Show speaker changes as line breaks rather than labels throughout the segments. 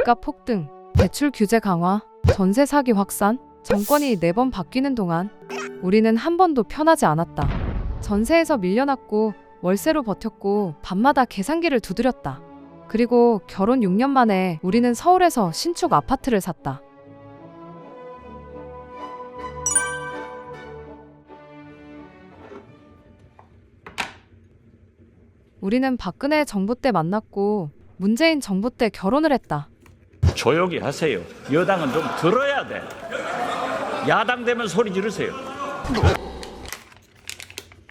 집값 폭등, 대출 규제 강화, 전세 사기 확산, 정권이 4번 바뀌는 동안 우리는 한 번도 편하지 않았다. 전세에서 밀려났고 월세로 버텼고 밤마다 계산기를 두드렸다. 그리고 결혼 6년 만에 우리는 서울에서 신축 아파트를 샀다. 우리는 박근혜 정부 때 만났고 문재인 정부 때 결혼을 했다.
조용히 하세요. 여당은 좀 들어야 돼. 야당 되면 소리 지르세요.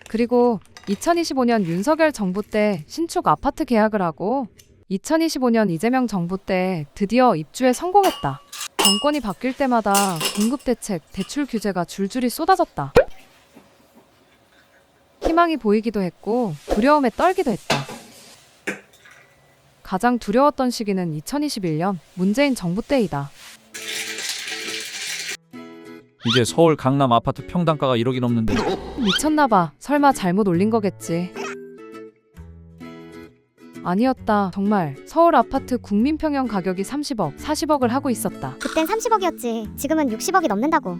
그리고 2025년 윤석열 정부 때 신축 아파트 계약을 하고 2025년 이재명 정부 때 드디어 입주에 성공했다. 정권이 바뀔 때마다 공급대책, 대출 규제가 줄줄이 쏟아졌다. 희망이 보이기도 했고 두려움에 떨기도 했다. 가장 두려웠던 시기는 2021년 문재인 정부 때이다.
이제 서울 강남 아파트 평당가가 1억이 넘는데
미쳤나봐. 설마 잘못 올린 거겠지. 아니었다. 정말 서울 아파트 국민평형 가격이 30억, 40억을 하고 있었다.
그땐 30억이었지. 지금은 60억이 넘는다고.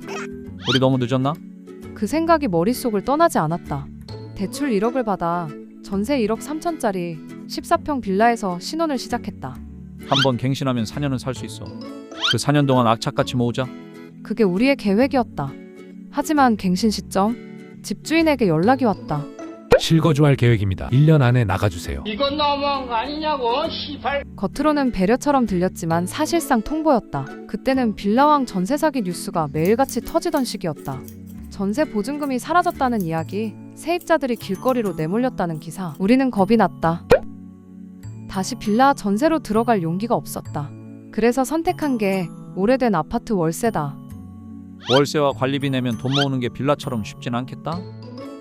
우리 너무 늦었나?
그 생각이 머릿속을 떠나지 않았다. 대출 1억을 받아 전세 1억 3천짜리 14평 빌라에서 신혼을 시작했다.
한번 갱신하면 4년은 살 수 있어. 그 4년 동안 악착같이 모으자.
그게 우리의 계획이었다. 하지만 갱신 시점, 집주인에게 연락이 왔다.
실거주할 계획입니다. 1년 안에 나가주세요.
이건 너무한 거 아니냐고, 시발.
겉으로는 배려처럼 들렸지만 사실상 통보였다. 그때는 빌라왕 전세 사기 뉴스가 매일같이 터지던 시기였다. 전세 보증금이 사라졌다는 이야기, 세입자들이 길거리로 내몰렸다는 기사. 우리는 겁이 났다. 다시 빌라 전세로 들어갈 용기가 없었다. 그래서 선택한 게 오래된 아파트 월세다.
월세와 관리비 내면 돈 모으는 게 빌라처럼 쉽진 않겠다?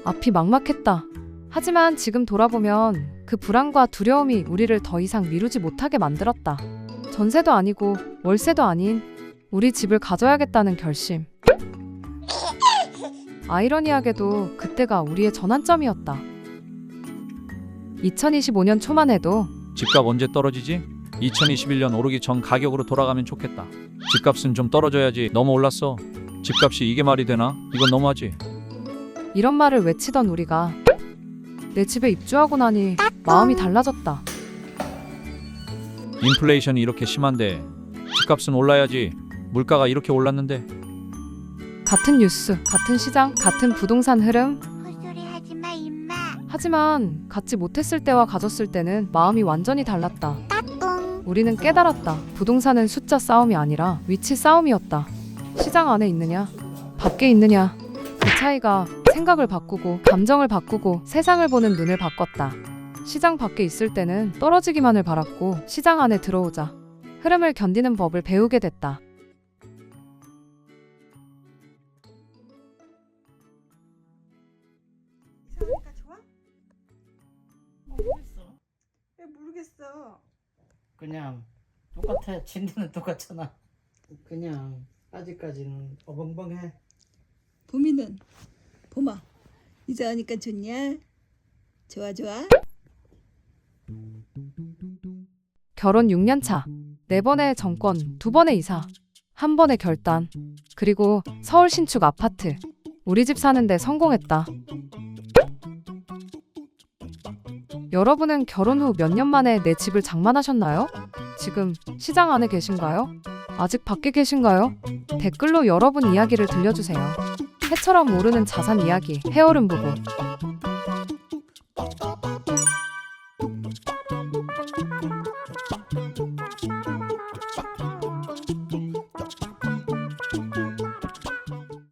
앞이 막막했다. 하지만 지금 돌아보면 그 불안과 두려움이 우리를 더 이상 미루지 못하게 만들었다. 전세도 아니고 월세도 아닌 우리 집을 가져야겠다는 결심. 아이러니하게도 그때가 우리의 전환점이었다. 2025년 초만 해도
집값 언제 떨어지지? 2021년 오르기 전 가격으로 돌아가면 좋겠다. 집값은 좀 떨어져야지. 너무 올랐어. 집값이 이게 말이 되나? 이건 너무하지.
이런 말을 외치던 우리가 내 집에 입주하고 나니 마음이 달라졌다.
인플레이션이 이렇게 심한데 집값은 올라야지. 물가가 이렇게 올랐는데.
같은 뉴스, 같은 시장, 같은 부동산 흐름.
헛소리 하지마 임마.
하지만 갖지 못했을 때와 가졌을 때는 마음이 완전히 달랐다.
똥.
우리는 깨달았다. 부동산은 숫자 싸움이 아니라 위치 싸움이었다. 시장 안에 있느냐, 밖에 있느냐. 그 차이가 생각을 바꾸고 감정을 바꾸고 세상을 보는 눈을 바꿨다. 시장 밖에 있을 때는 떨어지기만을 바랐고 시장 안에 들어오자 흐름을 견디는 법을 배우게 됐다.
이상하니까 좋아?
모르겠어.
왜 모르겠어.
그냥 똑같아. 진드는 똑같잖아. 그냥 아직까지는 어벙벙해.
봄이는 봄아 이제 하니까 좋냐? 좋아 좋아.
결혼 6년 차, 4번의 정권, 2번의 이사, 1번의 결단, 그리고 서울 신축 아파트. 우리 집 사는데 성공했다. 여러분은 결혼 후 몇 년 만에 내 집을 장만하셨나요? 지금 시장 안에 계신가요? 아직 밖에 계신가요? 댓글로 여러분 이야기를 들려주세요. 해처럼 오르는 자산 이야기, 해오름 부부.